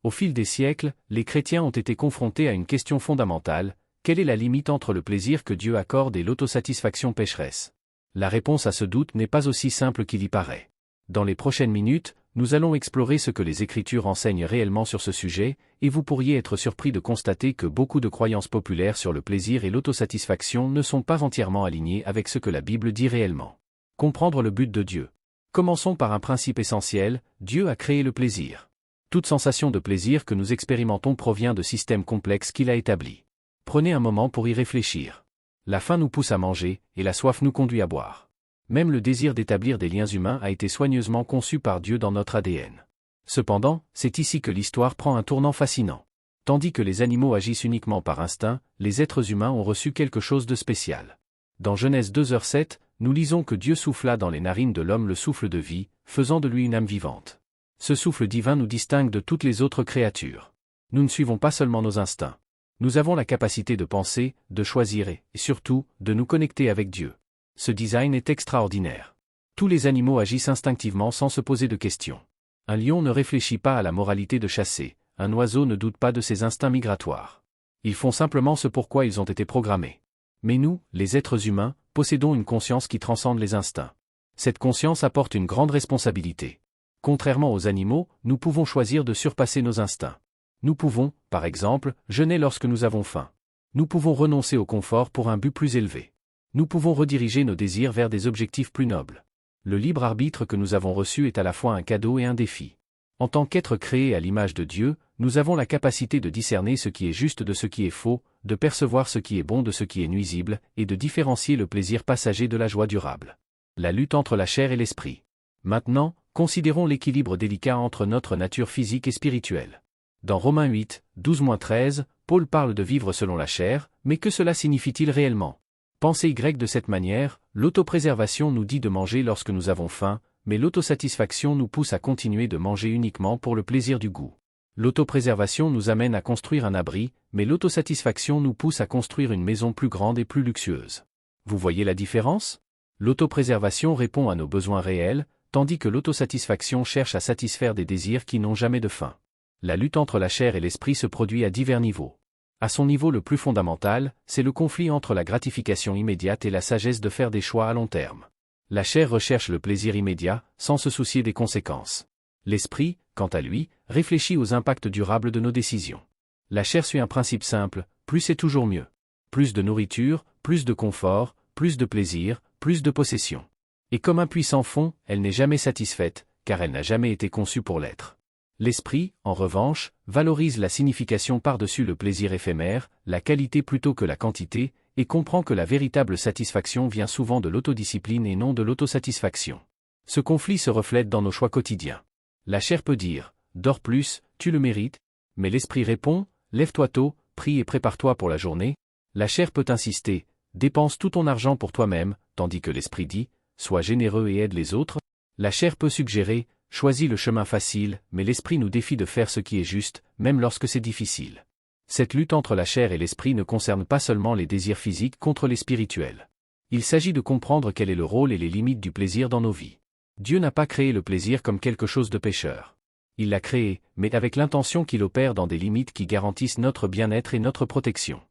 Au fil des siècles, les chrétiens ont été confrontés à une question fondamentale: quelle est la limite entre le plaisir que Dieu accorde et l'autosatisfaction pécheresse? La réponse à ce doute n'est pas aussi simple qu'il y paraît. Dans les prochaines minutes, nous allons explorer ce que les Écritures enseignent réellement sur ce sujet, et vous pourriez être surpris de constater que beaucoup de croyances populaires sur le plaisir et l'autosatisfaction ne sont pas entièrement alignées avec ce que la Bible dit réellement. Comprendre le but de Dieu. Commençons par un principe essentiel: Dieu a créé le plaisir. Toute sensation de plaisir que nous expérimentons provient de systèmes complexes qu'il a établis. Prenez un moment pour y réfléchir. La faim nous pousse à manger, et la soif nous conduit à boire. Même le désir d'établir des liens humains a été soigneusement conçu par Dieu dans notre ADN. Cependant, c'est ici que l'histoire prend un tournant fascinant. Tandis que les animaux agissent uniquement par instinct, les êtres humains ont reçu quelque chose de spécial. Dans Genèse 2:7, nous lisons que Dieu souffla dans les narines de l'homme le souffle de vie, faisant de lui une âme vivante. Ce souffle divin nous distingue de toutes les autres créatures. Nous ne suivons pas seulement nos instincts. Nous avons la capacité de penser, de choisir et, surtout, de nous connecter avec Dieu. Ce design est extraordinaire. Tous les animaux agissent instinctivement sans se poser de questions. Un lion ne réfléchit pas à la moralité de chasser, un oiseau ne doute pas de ses instincts migratoires. Ils font simplement ce pour quoi ils ont été programmés. Mais nous, les êtres humains, possédons une conscience qui transcende les instincts. Cette conscience apporte une grande responsabilité. Contrairement aux animaux, nous pouvons choisir de surpasser nos instincts. Nous pouvons, par exemple, jeûner lorsque nous avons faim. Nous pouvons renoncer au confort pour un but plus élevé. Nous pouvons rediriger nos désirs vers des objectifs plus nobles. Le libre arbitre que nous avons reçu est à la fois un cadeau et un défi. En tant qu'êtres créés à l'image de Dieu, nous avons la capacité de discerner ce qui est juste de ce qui est faux, de percevoir ce qui est bon de ce qui est nuisible, et de différencier le plaisir passager de la joie durable. La lutte entre la chair et l'esprit. Maintenant, considérons l'équilibre délicat entre notre nature physique et spirituelle. Dans Romains 8, 12-13, Paul parle de vivre selon la chair, mais que cela signifie-t-il réellement? Pensez Y de cette manière: l'autopréservation nous dit de manger lorsque nous avons faim, mais l'autosatisfaction nous pousse à continuer de manger uniquement pour le plaisir du goût. L'autopréservation nous amène à construire un abri, mais l'autosatisfaction nous pousse à construire une maison plus grande et plus luxueuse. Vous voyez la différence? L'autopréservation répond à nos besoins réels, tandis que l'autosatisfaction cherche à satisfaire des désirs qui n'ont jamais de fin. La lutte entre la chair et l'esprit se produit à divers niveaux. À son niveau le plus fondamental, c'est le conflit entre la gratification immédiate et la sagesse de faire des choix à long terme. La chair recherche le plaisir immédiat, sans se soucier des conséquences. L'esprit, quant à lui, réfléchit aux impacts durables de nos décisions. La chair suit un principe simple: plus c'est toujours mieux. Plus de nourriture, plus de confort, plus de plaisir, plus de possession. Et comme un puits sans fond, elle n'est jamais satisfaite, car elle n'a jamais été conçue pour l'être. L'esprit, en revanche, valorise la signification par-dessus le plaisir éphémère, la qualité plutôt que la quantité, et comprend que la véritable satisfaction vient souvent de l'autodiscipline et non de l'autosatisfaction. Ce conflit se reflète dans nos choix quotidiens. La chair peut dire: dors plus, tu le mérites, mais l'esprit répond: lève-toi tôt, prie et prépare-toi pour la journée. La chair peut insister: dépense tout ton argent pour toi-même, tandis que l'esprit dit: sois généreux et aide les autres. La chair peut suggérer: choisis le chemin facile, mais l'esprit nous défie de faire ce qui est juste, même lorsque c'est difficile. Cette lutte entre la chair et l'esprit ne concerne pas seulement les désirs physiques contre les spirituels. Il s'agit de comprendre quel est le rôle et les limites du plaisir dans nos vies. Dieu n'a pas créé le plaisir comme quelque chose de pécheur. Il l'a créé, mais avec l'intention qu'il opère dans des limites qui garantissent notre bien-être et notre protection.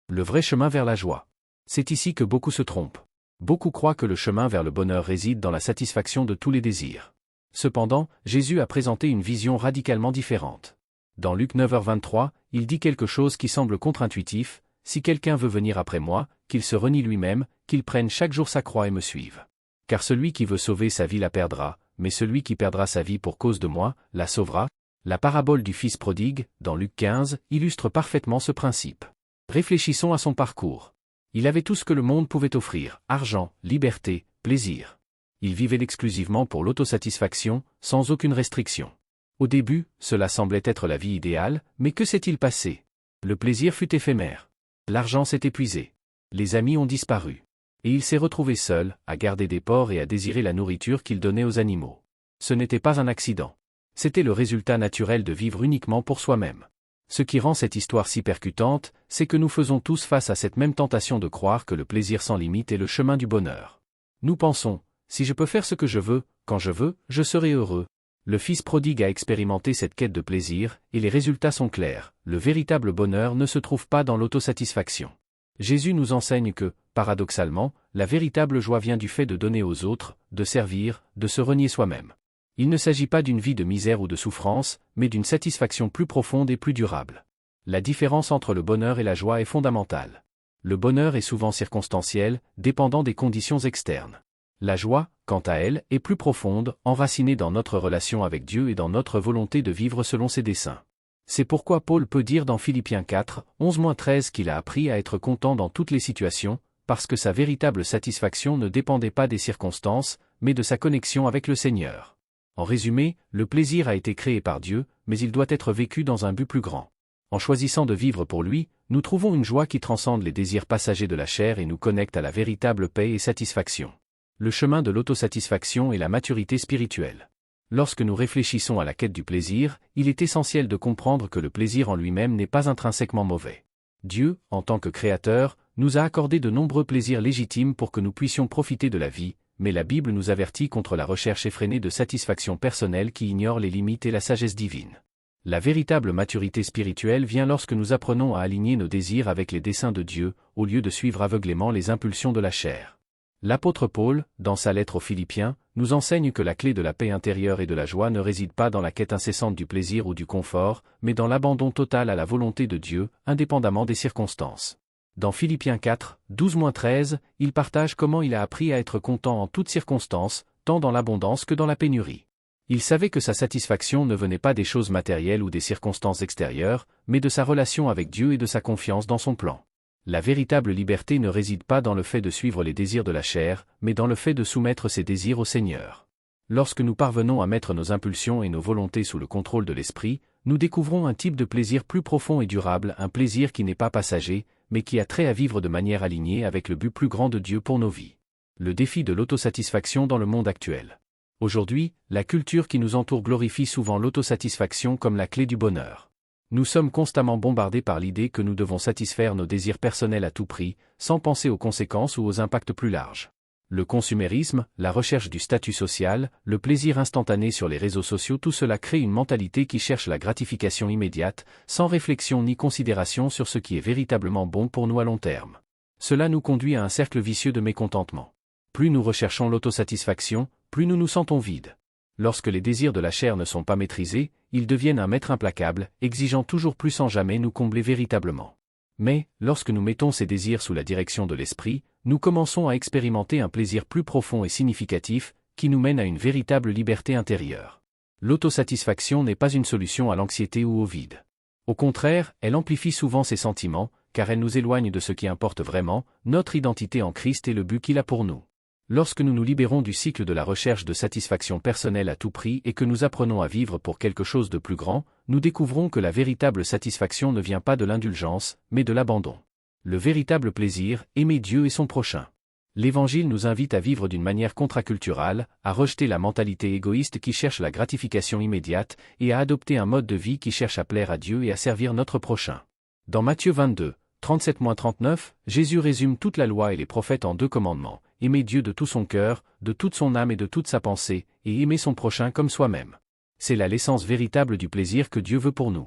Le vrai chemin vers la joie. C'est ici que beaucoup se trompent. Beaucoup croient que le chemin vers le bonheur réside dans la satisfaction de tous les désirs. Cependant, Jésus a présenté une vision radicalement différente. Dans Luc 9h23, il dit quelque chose qui semble contre-intuitif: si quelqu'un veut venir après moi, qu'il se renie lui-même, qu'il prenne chaque jour sa croix et me suive. Car celui qui veut sauver sa vie la perdra, mais celui qui perdra sa vie pour cause de moi, la sauvera. La parabole du fils prodigue, dans Luc 15, illustre parfaitement ce principe. Réfléchissons à son parcours. Il avait tout ce que le monde pouvait offrir: argent, liberté, plaisir. Il vivait exclusivement pour l'autosatisfaction, sans aucune restriction. Au début, cela semblait être la vie idéale, mais que s'est-il passé? Le plaisir fut éphémère. L'argent s'est épuisé. Les amis ont disparu. Et il s'est retrouvé seul, à garder des porcs et à désirer la nourriture qu'il donnait aux animaux. Ce n'était pas un accident. C'était le résultat naturel de vivre uniquement pour soi-même. Ce qui rend cette histoire si percutante, c'est que nous faisons tous face à cette même tentation de croire que le plaisir sans limite est le chemin du bonheur. Nous pensons: si je peux faire ce que je veux, quand je veux, je serai heureux. Le fils prodigue a expérimenté cette quête de plaisir, et les résultats sont clairs, le véritable bonheur ne se trouve pas dans l'autosatisfaction. Jésus nous enseigne que, paradoxalement, la véritable joie vient du fait de donner aux autres, de servir, de se renier soi-même. Il ne s'agit pas d'une vie de misère ou de souffrance, mais d'une satisfaction plus profonde et plus durable. La différence entre le bonheur et la joie est fondamentale. Le bonheur est souvent circonstanciel, dépendant des conditions externes. La joie, quant à elle, est plus profonde, enracinée dans notre relation avec Dieu et dans notre volonté de vivre selon ses desseins. C'est pourquoi Paul peut dire dans Philippiens 4, 11-13 qu'il a appris à être content dans toutes les situations, parce que sa véritable satisfaction ne dépendait pas des circonstances, mais de sa connexion avec le Seigneur. En résumé, le plaisir a été créé par Dieu, mais il doit être vécu dans un but plus grand. En choisissant de vivre pour lui, nous trouvons une joie qui transcende les désirs passagers de la chair et nous connecte à la véritable paix et satisfaction. Le chemin de l'autosatisfaction est la maturité spirituelle. Lorsque nous réfléchissons à la quête du plaisir, il est essentiel de comprendre que le plaisir en lui-même n'est pas intrinsèquement mauvais. Dieu, en tant que Créateur, nous a accordé de nombreux plaisirs légitimes pour que nous puissions profiter de la vie, mais la Bible nous avertit contre la recherche effrénée de satisfaction personnelle qui ignore les limites et la sagesse divine. La véritable maturité spirituelle vient lorsque nous apprenons à aligner nos désirs avec les desseins de Dieu, au lieu de suivre aveuglément les impulsions de la chair. L'apôtre Paul, dans sa lettre aux Philippiens, nous enseigne que la clé de la paix intérieure et de la joie ne réside pas dans la quête incessante du plaisir ou du confort, mais dans l'abandon total à la volonté de Dieu, indépendamment des circonstances. Dans Philippiens 4, 12-13, il partage comment il a appris à être content en toutes circonstances, tant dans l'abondance que dans la pénurie. Il savait que sa satisfaction ne venait pas des choses matérielles ou des circonstances extérieures, mais de sa relation avec Dieu et de sa confiance dans son plan. La véritable liberté ne réside pas dans le fait de suivre les désirs de la chair, mais dans le fait de soumettre ses désirs au Seigneur. Lorsque nous parvenons à mettre nos impulsions et nos volontés sous le contrôle de l'esprit, nous découvrons un type de plaisir plus profond et durable, un plaisir qui n'est pas passager, mais qui a trait à vivre de manière alignée avec le but plus grand de Dieu pour nos vies. Le défi de l'autosatisfaction dans le monde actuel. Aujourd'hui, la culture qui nous entoure glorifie souvent l'autosatisfaction comme la clé du bonheur. Nous sommes constamment bombardés par l'idée que nous devons satisfaire nos désirs personnels à tout prix, sans penser aux conséquences ou aux impacts plus larges. Le consumérisme, la recherche du statut social, le plaisir instantané sur les réseaux sociaux, tout cela crée une mentalité qui cherche la gratification immédiate, sans réflexion ni considération sur ce qui est véritablement bon pour nous à long terme. Cela nous conduit à un cercle vicieux de mécontentement. Plus nous recherchons l'autosatisfaction, plus nous nous sentons vides. Lorsque les désirs de la chair ne sont pas maîtrisés, ils deviennent un maître implacable, exigeant toujours plus sans jamais nous combler véritablement. Mais, lorsque nous mettons ces désirs sous la direction de l'esprit, nous commençons à expérimenter un plaisir plus profond et significatif, qui nous mène à une véritable liberté intérieure. L'autosatisfaction n'est pas une solution à l'anxiété ou au vide. Au contraire, elle amplifie souvent ces sentiments, car elle nous éloigne de ce qui importe vraiment, notre identité en Christ et le but qu'il a pour nous. Lorsque nous nous libérons du cycle de la recherche de satisfaction personnelle à tout prix et que nous apprenons à vivre pour quelque chose de plus grand, nous découvrons que la véritable satisfaction ne vient pas de l'indulgence, mais de l'abandon. Le véritable plaisir, aimer Dieu et son prochain. L'Évangile nous invite à vivre d'une manière contraculturale, à rejeter la mentalité égoïste qui cherche la gratification immédiate et à adopter un mode de vie qui cherche à plaire à Dieu et à servir notre prochain. Dans Matthieu 22, 37-39, Jésus résume toute la loi et les prophètes en 2 commandements. Aimer Dieu de tout son cœur, de toute son âme et de toute sa pensée, et aimer son prochain comme soi-même. C'est là l'essence véritable du plaisir que Dieu veut pour nous.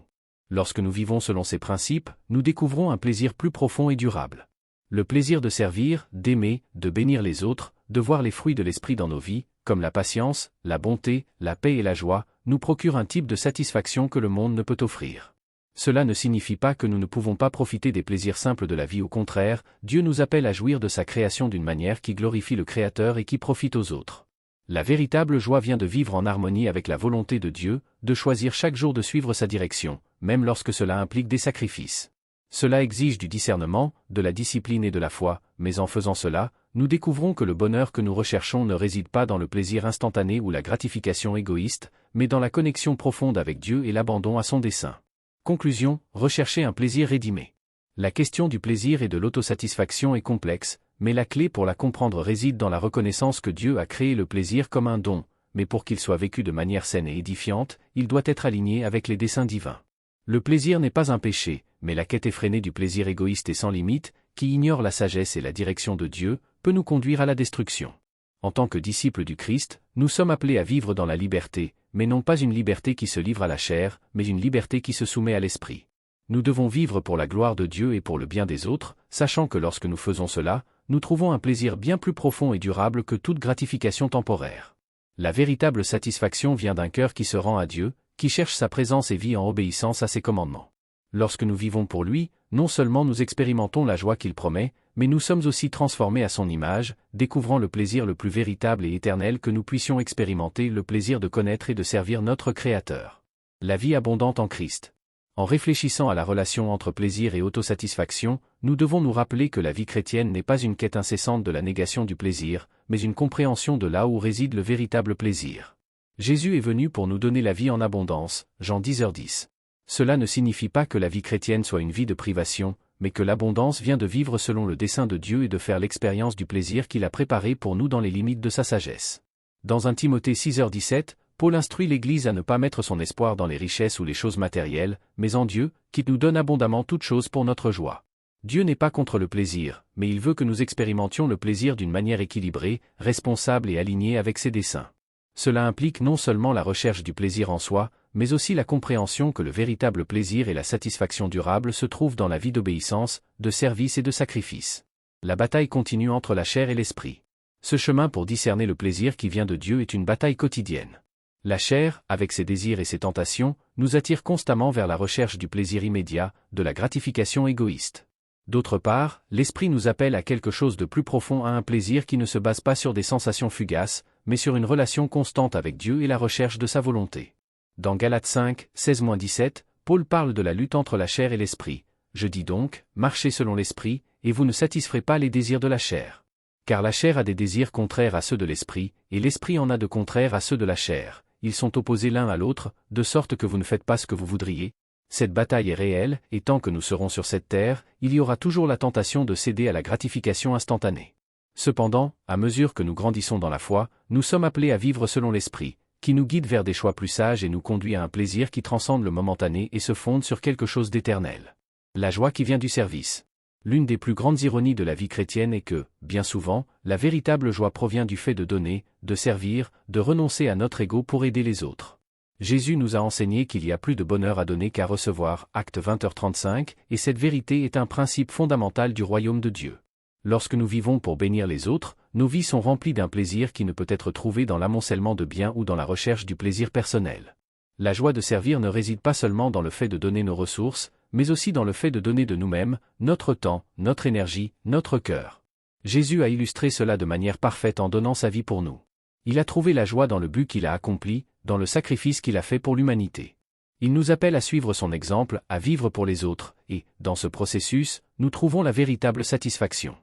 Lorsque nous vivons selon ces principes, nous découvrons un plaisir plus profond et durable. Le plaisir de servir, d'aimer, de bénir les autres, de voir les fruits de l'esprit dans nos vies, comme la patience, la bonté, la paix et la joie, nous procure un type de satisfaction que le monde ne peut offrir. Cela ne signifie pas que nous ne pouvons pas profiter des plaisirs simples de la vie, au contraire, Dieu nous appelle à jouir de sa création d'une manière qui glorifie le Créateur et qui profite aux autres. La véritable joie vient de vivre en harmonie avec la volonté de Dieu, de choisir chaque jour de suivre sa direction, même lorsque cela implique des sacrifices. Cela exige du discernement, de la discipline et de la foi, mais en faisant cela, nous découvrons que le bonheur que nous recherchons ne réside pas dans le plaisir instantané ou la gratification égoïste, mais dans la connexion profonde avec Dieu et l'abandon à son dessein. Conclusion, rechercher un plaisir rédimé. La question du plaisir et de l'autosatisfaction est complexe, mais la clé pour la comprendre réside dans la reconnaissance que Dieu a créé le plaisir comme un don, mais pour qu'il soit vécu de manière saine et édifiante, il doit être aligné avec les desseins divins. Le plaisir n'est pas un péché, mais la quête effrénée du plaisir égoïste et sans limite, qui ignore la sagesse et la direction de Dieu, peut nous conduire à la destruction. En tant que disciples du Christ, nous sommes appelés à vivre dans la liberté, mais non pas une liberté qui se livre à la chair, mais une liberté qui se soumet à l'esprit. Nous devons vivre pour la gloire de Dieu et pour le bien des autres, sachant que lorsque nous faisons cela, nous trouvons un plaisir bien plus profond et durable que toute gratification temporaire. La véritable satisfaction vient d'un cœur qui se rend à Dieu, qui cherche sa présence et vit en obéissance à ses commandements. Lorsque nous vivons pour lui, non seulement nous expérimentons la joie qu'il promet, mais nous sommes aussi transformés à son image, découvrant le plaisir le plus véritable et éternel que nous puissions expérimenter, le plaisir de connaître et de servir notre Créateur. La vie abondante en Christ. En réfléchissant à la relation entre plaisir et autosatisfaction, nous devons nous rappeler que la vie chrétienne n'est pas une quête incessante de la négation du plaisir, mais une compréhension de là où réside le véritable plaisir. Jésus est venu pour nous donner la vie en abondance, Jean 10h10. Cela ne signifie pas que la vie chrétienne soit une vie de privation, mais que l'abondance vient de vivre selon le dessein de Dieu et de faire l'expérience du plaisir qu'il a préparé pour nous dans les limites de sa sagesse. Dans 1 Timothée 6h17, Paul instruit l'Église à ne pas mettre son espoir dans les richesses ou les choses matérielles, mais en Dieu, qui nous donne abondamment toutes choses pour notre joie. Dieu n'est pas contre le plaisir, mais il veut que nous expérimentions le plaisir d'une manière équilibrée, responsable et alignée avec ses desseins. Cela implique non seulement la recherche du plaisir en soi, mais aussi la compréhension que le véritable plaisir et la satisfaction durable se trouvent dans la vie d'obéissance, de service et de sacrifice. La bataille continue entre la chair et l'esprit. Ce chemin pour discerner le plaisir qui vient de Dieu est une bataille quotidienne. La chair, avec ses désirs et ses tentations, nous attire constamment vers la recherche du plaisir immédiat, de la gratification égoïste. D'autre part, l'esprit nous appelle à quelque chose de plus profond, à un plaisir qui ne se base pas sur des sensations fugaces, mais sur une relation constante avec Dieu et la recherche de sa volonté. Dans Galates 5, 16-17, Paul parle de la lutte entre la chair et l'esprit. Je dis donc, marchez selon l'esprit, et vous ne satisferez pas les désirs de la chair. Car la chair a des désirs contraires à ceux de l'esprit, et l'esprit en a de contraires à ceux de la chair. Ils sont opposés l'un à l'autre, de sorte que vous ne faites pas ce que vous voudriez. Cette bataille est réelle, et tant que nous serons sur cette terre, il y aura toujours la tentation de céder à la gratification instantanée. Cependant, à mesure que nous grandissons dans la foi, nous sommes appelés à vivre selon l'esprit, qui nous guide vers des choix plus sages et nous conduit à un plaisir qui transcende le momentané et se fonde sur quelque chose d'éternel. La joie qui vient du service. L'une des plus grandes ironies de la vie chrétienne est que, bien souvent, la véritable joie provient du fait de donner, de servir, de renoncer à notre ego pour aider les autres. Jésus nous a enseigné qu'il y a plus de bonheur à donner qu'à recevoir, Acte 20h35, et cette vérité est un principe fondamental du royaume de Dieu. Lorsque nous vivons pour bénir les autres, nos vies sont remplies d'un plaisir qui ne peut être trouvé dans l'amoncellement de biens ou dans la recherche du plaisir personnel. La joie de servir ne réside pas seulement dans le fait de donner nos ressources, mais aussi dans le fait de donner de nous-mêmes, notre temps, notre énergie, notre cœur. Jésus a illustré cela de manière parfaite en donnant sa vie pour nous. Il a trouvé la joie dans le but qu'il a accompli, dans le sacrifice qu'il a fait pour l'humanité. Il nous appelle à suivre son exemple, à vivre pour les autres, et, dans ce processus, nous trouvons la véritable satisfaction.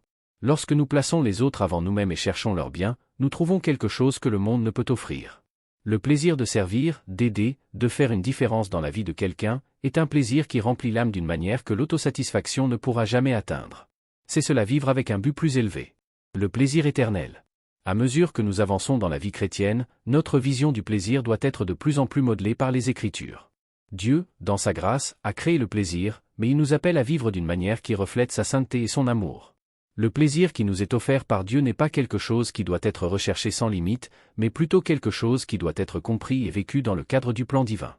Lorsque nous plaçons les autres avant nous-mêmes et cherchons leur bien, nous trouvons quelque chose que le monde ne peut offrir. Le plaisir de servir, d'aider, de faire une différence dans la vie de quelqu'un, est un plaisir qui remplit l'âme d'une manière que l'autosatisfaction ne pourra jamais atteindre. C'est cela vivre avec un but plus élevé. Le plaisir éternel. À mesure que nous avançons dans la vie chrétienne, notre vision du plaisir doit être de plus en plus modelée par les Écritures. Dieu, dans sa grâce, a créé le plaisir, mais il nous appelle à vivre d'une manière qui reflète sa sainteté et son amour. Le plaisir qui nous est offert par Dieu n'est pas quelque chose qui doit être recherché sans limite, mais plutôt quelque chose qui doit être compris et vécu dans le cadre du plan divin.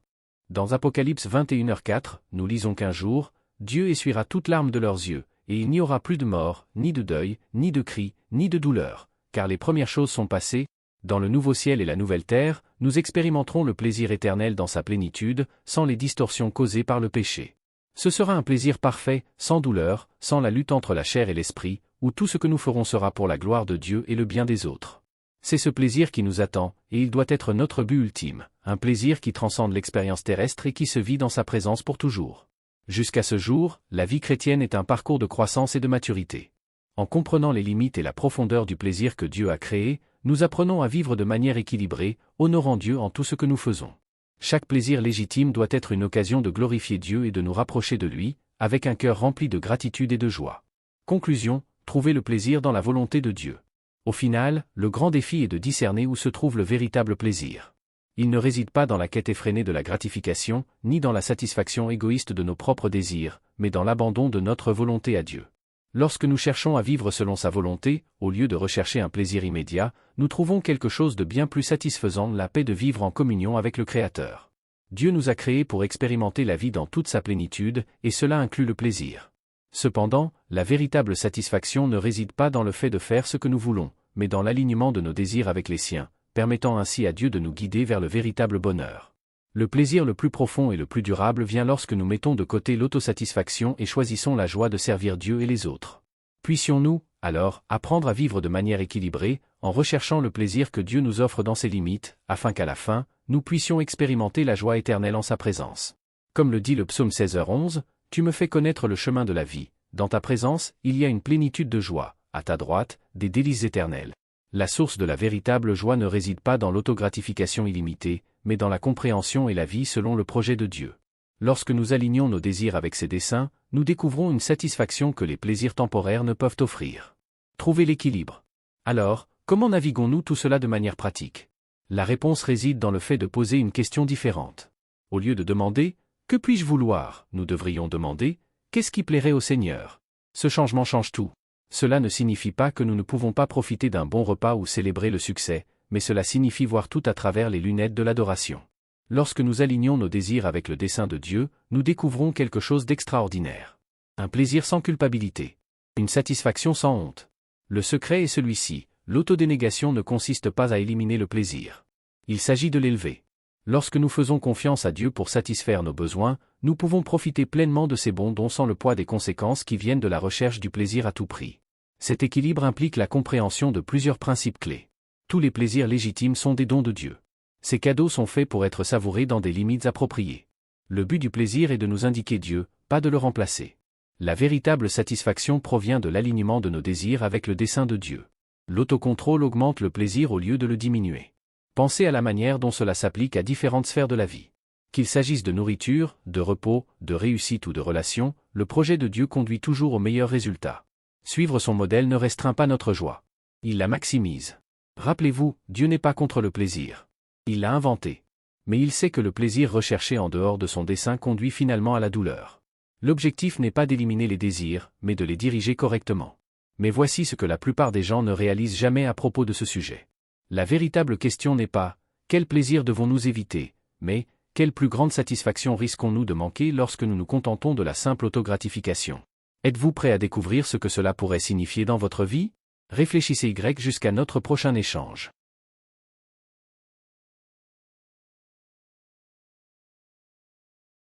Dans Apocalypse 21h4, nous lisons qu'un jour, Dieu essuiera toute larme de leurs yeux, et il n'y aura plus de mort, ni de deuil, ni de cri, ni de douleur, car les premières choses sont passées. Dans le nouveau ciel et la nouvelle terre, nous expérimenterons le plaisir éternel dans sa plénitude, sans les distorsions causées par le péché. Ce sera un plaisir parfait, sans douleur, sans la lutte entre la chair et l'esprit, où tout ce que nous ferons sera pour la gloire de Dieu et le bien des autres. C'est ce plaisir qui nous attend, et il doit être notre but ultime, un plaisir qui transcende l'expérience terrestre et qui se vit dans sa présence pour toujours. Jusqu'à ce jour, la vie chrétienne est un parcours de croissance et de maturité. En comprenant les limites et la profondeur du plaisir que Dieu a créé, nous apprenons à vivre de manière équilibrée, honorant Dieu en tout ce que nous faisons. Chaque plaisir légitime doit être une occasion de glorifier Dieu et de nous rapprocher de lui, avec un cœur rempli de gratitude et de joie. Conclusion, trouver le plaisir dans la volonté de Dieu. Au final, le grand défi est de discerner où se trouve le véritable plaisir. Il ne réside pas dans la quête effrénée de la gratification, ni dans la satisfaction égoïste de nos propres désirs, mais dans l'abandon de notre volonté à Dieu. Lorsque nous cherchons à vivre selon sa volonté, au lieu de rechercher un plaisir immédiat, nous trouvons quelque chose de bien plus satisfaisant, la paix de vivre en communion avec le Créateur. Dieu nous a créés pour expérimenter la vie dans toute sa plénitude, et cela inclut le plaisir. Cependant, la véritable satisfaction ne réside pas dans le fait de faire ce que nous voulons, mais dans l'alignement de nos désirs avec les siens, permettant ainsi à Dieu de nous guider vers le véritable bonheur. Le plaisir le plus profond et le plus durable vient lorsque nous mettons de côté l'autosatisfaction et choisissons la joie de servir Dieu et les autres. Puissions-nous, alors, apprendre à vivre de manière équilibrée, en recherchant le plaisir que Dieu nous offre dans ses limites, afin qu'à la fin, nous puissions expérimenter la joie éternelle en sa présence. Comme le dit le psaume 16h11, « Tu me fais connaître le chemin de la vie, dans ta présence, il y a une plénitude de joie, à ta droite, des délices éternelles. » La source de la véritable joie ne réside pas dans l'autogratification illimitée, mais dans la compréhension et la vie selon le projet de Dieu. Lorsque nous alignons nos désirs avec ses desseins, nous découvrons une satisfaction que les plaisirs temporaires ne peuvent offrir. Trouver l'équilibre. Alors, comment naviguons-nous tout cela de manière pratique? La réponse réside dans le fait de poser une question différente. Au lieu de demander « Que puis-je vouloir ?», nous devrions demander « Qu'est-ce qui plairait au Seigneur ?» Ce changement change tout. Cela ne signifie pas que nous ne pouvons pas profiter d'un bon repas ou célébrer le succès, mais cela signifie voir tout à travers les lunettes de l'adoration. Lorsque nous alignons nos désirs avec le dessein de Dieu, nous découvrons quelque chose d'extraordinaire. Un plaisir sans culpabilité. Une satisfaction sans honte. Le secret est celui-ci, l'autodénégation ne consiste pas à éliminer le plaisir. Il s'agit de l'élever. Lorsque nous faisons confiance à Dieu pour satisfaire nos besoins, nous pouvons profiter pleinement de ses bons dons sans le poids des conséquences qui viennent de la recherche du plaisir à tout prix. Cet équilibre implique la compréhension de plusieurs principes clés. Tous les plaisirs légitimes sont des dons de Dieu. Ces cadeaux sont faits pour être savourés dans des limites appropriées. Le but du plaisir est de nous indiquer Dieu, pas de le remplacer. La véritable satisfaction provient de l'alignement de nos désirs avec le dessein de Dieu. L'autocontrôle augmente le plaisir au lieu de le diminuer. Pensez à la manière dont cela s'applique à différentes sphères de la vie. Qu'il s'agisse de nourriture, de repos, de réussite ou de relations, le projet de Dieu conduit toujours au meilleur résultat. Suivre son modèle ne restreint pas notre joie. Il la maximise. Rappelez-vous, Dieu n'est pas contre le plaisir. Il l'a inventé. Mais il sait que le plaisir recherché en dehors de son dessein conduit finalement à la douleur. L'objectif n'est pas d'éliminer les désirs, mais de les diriger correctement. Mais voici ce que la plupart des gens ne réalisent jamais à propos de ce sujet. La véritable question n'est pas « quel plaisir devons-nous éviter ?», mais « quelle plus grande satisfaction risquons-nous de manquer lorsque nous nous contentons de la simple autogratification ?» Êtes-vous prêt à découvrir ce que cela pourrait signifier dans votre vie? Réfléchissez jusqu'à notre prochain échange.